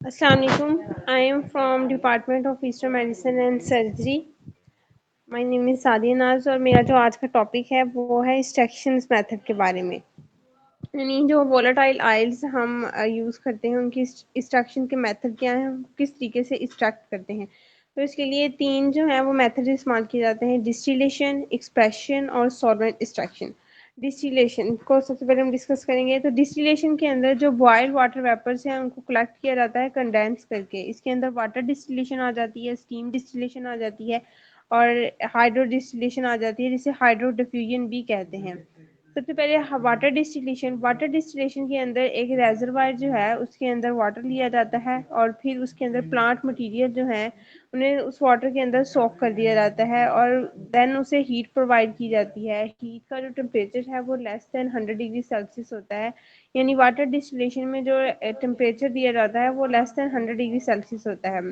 Assalamu alaikum. I am from Department of Eastern Medicine and Surgery. My name is Sadia नाज और मेरा जो आज का टॉपिक है वो है एक्सट्रैक्शन मेथड के बारे में। यानी जो वोलेटाइल आयल्स हम यूज़ करते हैं उनकी एक्सट्रैक्शन के मेथड क्या हैं, हम किस तरीके से एक्सट्रैक्ट करते हैं। तो इसके लिए तीन जो है वो मेथड इस्तेमाल किए जाते हैं: डिस्टिलेशन, एक्सप्रेशन और सॉल्वेंट एक्सट्रैक्शन। डिस्टिलेशन को सबसे पहले हम डिस्कस करेंगे। तो डिस्टिलेशन के अंदर जो बॉयल्ड वाटर वेपर्स हैं उनको कलेक्ट किया जाता है कंडेंस करके। इसके अंदर वाटर डिस्टिलेशन आ जाती है, स्टीम डिस्टिलेशन आ जाती है और हाइड्रो डिस्टिलेशन आ जाती है, जिसे हाइड्रो डिफ्यूजन भी कहते हैं। सबसे पहले वाटर डिस्टिलेशन के अंदर एक रेजरवायर जो है उसके अंदर वाटर लिया जाता है और फिर उसके अंदर प्लांट मटेरियल जो है उन्हें उस वाटर के अंदर सोक कर दिया जाता है और देन उसे हीट प्रोवाइड की जाती है। हीट का जो टेम्परेचर है वो लेस देन 100 डिग्री सेल्सियस होता है। यानी वाटर डिस्टिलेशन में जो टेम्परेचर दिया जाता है वो लेस देन 100 डिग्री सेल्सियस होता है।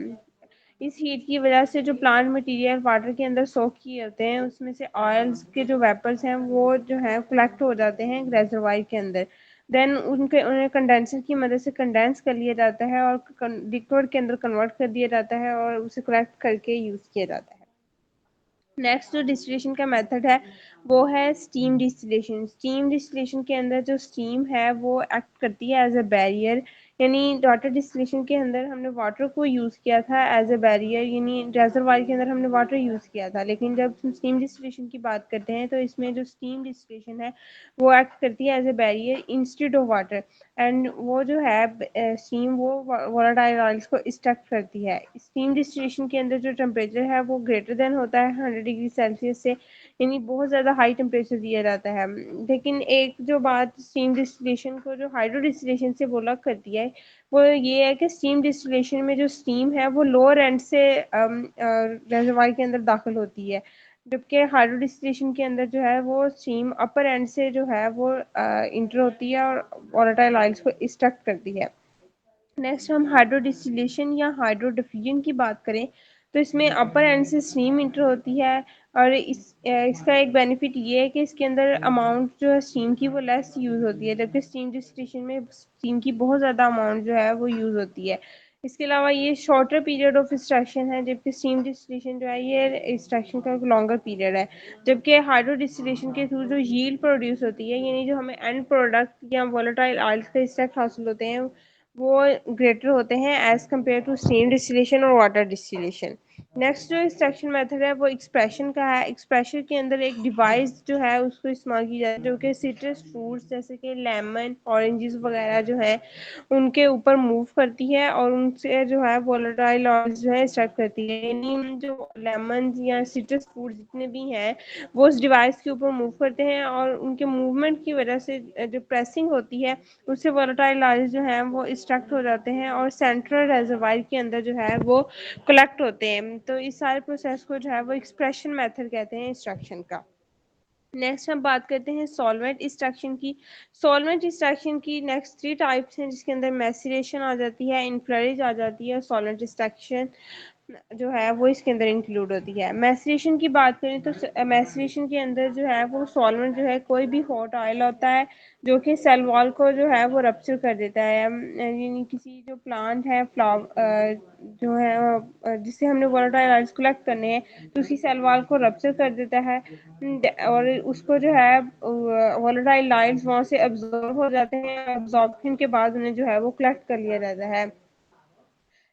इस हीट की वजह से जो प्लांट मटेरियल वाटर के अंदर सोक किए होते हैं उसमें से ऑयल्स के जो वेपर्स हैं वो जो है कलेक्ट हो जाते हैं रेजरवायर के अंदर। देन उन्हें कंडेंसर की मदद से कंडेंस कर लिया जाता है और लिक्विड के अंदर कन्वर्ट कर दिया जाता है और उसे कलेक्ट करके यूज़ किया जाता है। नेक्स्ट जो डिस्टिलेशन का मेथड है वो है स्टीम डिस्टिलेशन। स्टीम डिस्टिलेशन के अंदर जो स्टीम है वो एक्ट करती है एज अ बैरियर। यानी वाटर डिस्टिलेशन के अंदर हमने वाटर को यूज़ किया था एज अ बैरियर, यानी रेजरवायर के अंदर हमने वाटर यूज़ किया था। लेकिन जब हम स्टीम डिस्टिलेशन की बात करते हैं तो इसमें जो स्टीम डिस्टिलेशन है वो एक्ट करती है as a barrier instead of water. And वो जो है स्टीम वो वोलेटाइल ऑयल्स को एक्सट्रैक्ट करती है। स्टीम डिस्टिलेशन के अंदर जो टेम्परेचर है वो ग्रेटर देन होता है 100 डिग्री सेल्सियस से, यानी बहुत ज़्यादा हाई टेम्परेचर दिया जाता है। लेकिन एक जो बात स्टीम डिस्टिलेशन को जो हाइड्रो डिस्टिलेशन से वो अलग करती है वो ये है कि स्टीम डिस्टिलेशन में जो स्टीम है वो लोअर एंड से रेजरवायर के अंदर दाखिल होती है, जबकि हाइड्रो डिस्टिलेशन के अंदर जो है वो स्टीम अपर एंड से जो है वो इंटर होती है और वोलेटाइल ऑयल्स को एक्सट्रैक्ट करती है। नेक्स्ट हम हाइड्रो डिस्टिलेशन या हाइड्रो डिफ्यूजन की बात करें तो इसमें अपर एंड से स्टीम इंटर होती है और इसका एक बेनिफिट ये है कि इसके अंदर अमाउंट जो है स्टीम की वो लेस यूज़ होती है, जबकि स्टीम डिस्टिलेशन में स्टीम की बहुत ज़्यादा अमाउंट जो है वो यूज़ होती है। इसके अलावा ये शॉर्टर पीरियड ऑफ एक्सट्रैक्शन है, जबकि स्टीम डिस्टिलेशन जो है ये एक्सट्रैक्शन का एक लॉन्गर पीरियड है। जबकि हाइड्रो डिस्टिलेशन के थ्रू जो यील्ड प्रोड्यूस होती है, यानी जो हमें एंड प्रोडक्ट या वोलेटाइल ऑयल्स के एक्सट्रैक्ट हासिल होते हैं वो ग्रेटर होते हैं as compare to steam distillation और वाटर डिस्टिलेशन। नेक्स्ट जो एक्सट्रैक्शन मेथड है वो एक्सप्रेशन का है। एक्सप्रेशन के अंदर एक डिवाइस जो है उसको इस्तेमाल की जाती है जो कि सिट्रस फ्रूट्स जैसे कि लेमन, ऑरेंजेस वगैरह जो है उनके ऊपर मूव करती है और उनसे जो है वोलेटाइल ऑयल्स जो है एक्सट्रैक्ट करती है। यानी जो लेमन या सिट्रस फ्रूट जितने भी हैं वो उस डिवाइस के ऊपर मूव करते हैं और उनके मूवमेंट की वजह से जो प्रेसिंग होती है उससे वोलेटाइल ऑयल्स जो हैं वो एक्सट्रैक्ट हो जाते हैं और सेंट्रल रेजरवायर के अंदर जो है वो कलेक्ट होते हैं। तो इस सारे प्रोसेस को जो है वो एक्सप्रेशन मेथड कहते हैं एक्सट्रैक्शन का। नेक्स्ट हम बात करते हैं सॉल्वेंट एक्सट्रैक्शन की। सॉल्वेंट एक्सट्रैक्शन की नेक्स्ट थ्री टाइप्स हैं, जिसके अंदर मैसिरेशन आ जाती है, इनफ्लरेज आ जाती है, सॉल्वेंट एक्सट्रैक्शन जो है वो इसके अंदर इंक्लूड होती है। मैसरेशन की बात करें तो मैसरेशन के अंदर जो है वो सॉल्वेंट जो है कोई भी हॉट ऑयल होता है जो कि सेल वॉल को जो है वो रप्चर कर देता है। यानी किसी जो प्लांट है जो है जिससे हमने वोलेटाइल ऑयल्स कलेक्ट करने हैं तो उसकी सेल वॉल को रप्चर कर देता है और उसको जो है वोलेटाइल ऑयल्स वहाँ से अब्जॉर्ब हो जाते हैं। अब्जॉर्प्शन के बाद उन्हें जो है वो कलेक्ट कर लिया जाता है।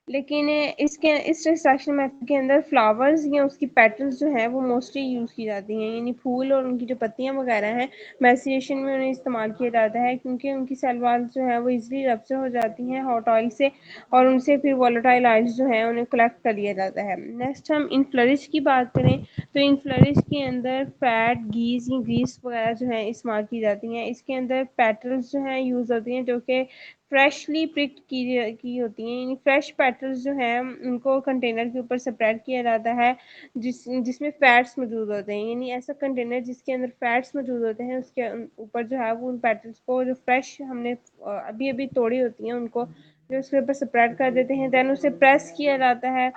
लेकिन इसके इस एक्सट्रैक्शन मेथड के अंदर फ्लावर्स या उसकी पेटल्स जो हैं वो मोस्टली यूज़ की जाती हैं, यानी फूल और उनकी जो पत्तियां वगैरह हैं मैसिएशन में उन्हें इस्तेमाल किया जाता है क्योंकि उनकी सेल वॉल्स जो है वो इजीली रप्चर हो जाती हैं हॉट ऑयल से और उनसे फिर वोलेटाइल ऑयल्स जो हैं उन्हें कलेक्ट कर लिया जाता है। नेक्स्ट हम इनफ्लरिश की बात करें तो इनफ्लरिश के अंदर फैट गीज या ग्रीस वगैरह जो है इस्तेमाल की जाती हैं। इसके अंदर पेटल्स जो हैं यूज़ होती हैं जो कि फ्रेशली प्रिक्ड की होती हैं, यानी फ्रेश पेटल्स जो हैं उनको कंटेनर के ऊपर सेपरेट किया जाता है जिसमें फैट्स मौजूद होते हैं। यानी ऐसा कंटेनर जिसके अंदर फैट्स मौजूद होते हैं उसके ऊपर जो है वो उन पेटल्स को जो फ्रेश हमने अभी अभी तोड़ी होती हैं उनको जो उसके ऊपर सेपरेट कर देते हैं। देन उसे प्रेस किया जाता है।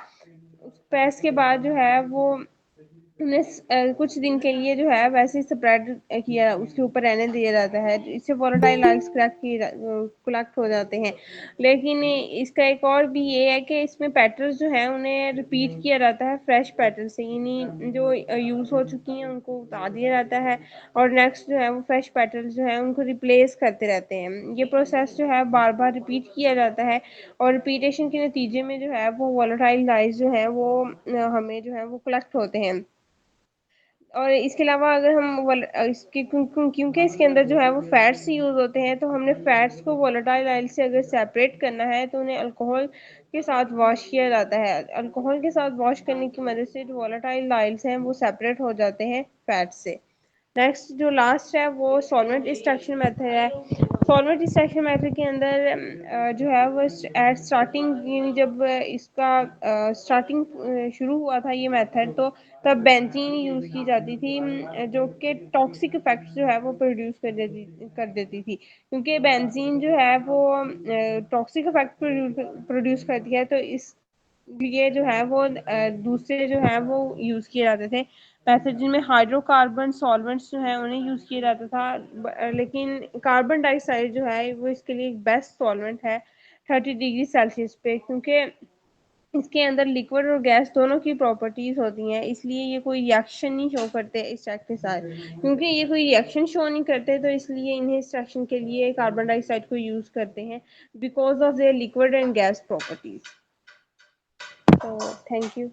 प्रेस के बाद जो है वो उन्हें कुछ दिन के लिए जो है वैसे ही स्प्रेड किया, उसके ऊपर रहने दिया जाता है, इससे वोलेटाइल ऑयल्स कलेक्ट हो जाते हैं। लेकिन इसका एक और भी ये है कि इसमें पेटल्स जो है उन्हें रिपीट किया जाता है फ्रेश पेटल से, यानी जो यूज़ हो चुकी हैं उनको उतार दिया जाता है और नेक्स्ट जो है वो फ्रेश पेटल्स जो है उनको रिप्लेस करते रहते हैं। ये प्रोसेस जो है बार बार रिपीट किया जाता है और रिपीटेशन के नतीजे में जो है वो वोलेटाइल ऑयल्स जो है वो हमें जो है वो कलेक्ट होते हैं। और इसके अलावा अगर हम इसके क्योंकि इसके अंदर जो है वो फैट्स यूज होते हैं, तो हमने फैट्स को वोलेटाइल ऑयल से अगर सेपरेट करना है तो उन्हें अल्कोहल के साथ वॉश किया जाता है। अल्कोहल के साथ वॉश करने की मदद से जो वोलेटाइल ऑयल्स हैं वो सेपरेट हो जाते हैं फैट से। नेक्स्ट जो लास्ट है वो सॉल्वेंट एक्सट्रैक्शन मेथड है। सॉल्वेंट एक्सट्रैक्शन मेथड के अंदर जो है वो एट स्टार्टिंग, यानी जब इसका स्टार्टिंग शुरू हुआ था ये मेथड, तो तब बेंजीन यूज़ की जाती थी, जो कि टॉक्सिक इफेक्ट्स जो है वो प्रोड्यूस कर देती थी, क्योंकि बेंजीन जो है वो टॉक्सिक इफेक्ट प्रोड्यूस करती है, तो इस लिए जो है वो दूसरे जो है वो यूज़ किए जाते थे मेथड, जिनमें हाइड्रोकार्बन सॉल्वेंट्स जो है उन्हें यूज़ किया जाता था। लेकिन कार्बन डाइऑक्साइड जो है वो इसके लिए एक बेस्ट सॉल्वेंट है 30 डिग्री सेल्सियस पे, क्योंकि इसके अंदर लिक्विड और गैस दोनों की प्रॉपर्टीज होती हैं, इसलिए ये कोई रिएक्शन नहीं शो करते इस चेक के साथ। क्योंकि ये कोई रिएक्शन शो नहीं करते, तो इसलिए इन्हें इस रिएक्शन के लिए कार्बन डाइऑक्साइड को यूज़ करते हैं because of their liquid and gas properties. तो थैंक यू।